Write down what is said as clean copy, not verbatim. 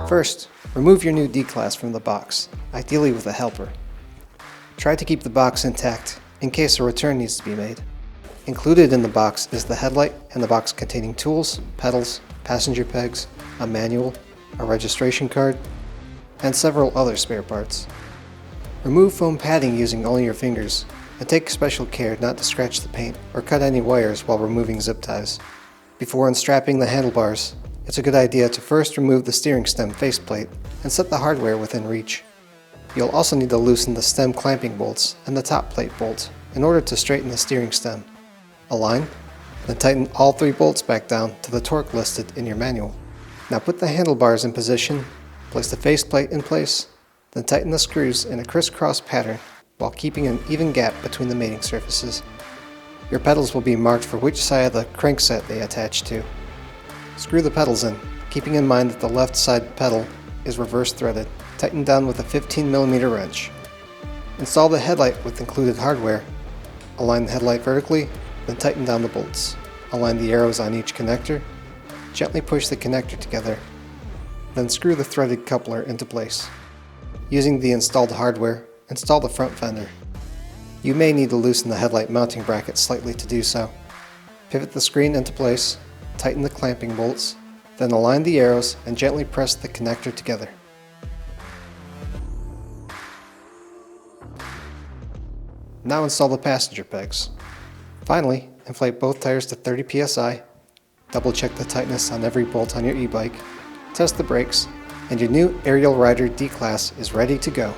First, remove your new D-Class from the box, ideally with a helper. Try to keep the box intact in case a return needs to be made. Included in the box is the headlight and the box containing tools, pedals, passenger pegs, a manual, a registration card, and several other spare parts. Remove foam padding using only your fingers, and take special care not to scratch the paint or cut any wires while removing zip ties. Before unstrapping the handlebars, it's a good idea to first remove the steering stem faceplate and set the hardware within reach. You'll also need to loosen the stem clamping bolts and the top plate bolt in order to straighten the steering stem. Align, then tighten all 3 bolts back down to the torque listed in your manual. Now put the handlebars in position, place the faceplate in place, then tighten the screws in a crisscross pattern while keeping an even gap between the mating surfaces. Your pedals will be marked for which side of the crankset they attach to. Screw the pedals in, keeping in mind that the left side pedal is reverse threaded. Tighten down with a 15mm wrench. Install the headlight with included hardware. Align the headlight vertically, then tighten down the bolts. Align the arrows on each connector. Gently push the connector together. Then screw the threaded coupler into place. Using the installed hardware, install the front fender. You may need to loosen the headlight mounting bracket slightly to do so. Pivot the screen into place. Tighten the clamping bolts, then align the arrows and gently press the connector together. Now install the passenger pegs. Finally, inflate both tires to 30 psi, double check the tightness on every bolt on your e-bike, test the brakes, and your new Ariel Rider D-Class is ready to go.